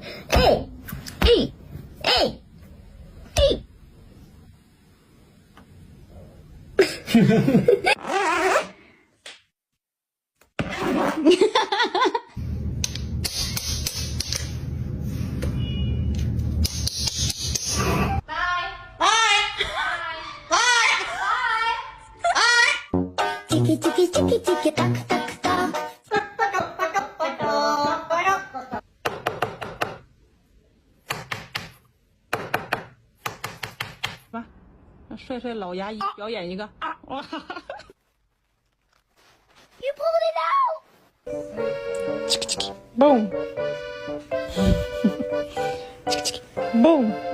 Hey! Hey! Hey! Hey! Tiki tiki tiki tiki tak tak tak.吧，帅帅老牙医表演一个。哇 You pulled it out. Boom. Boom.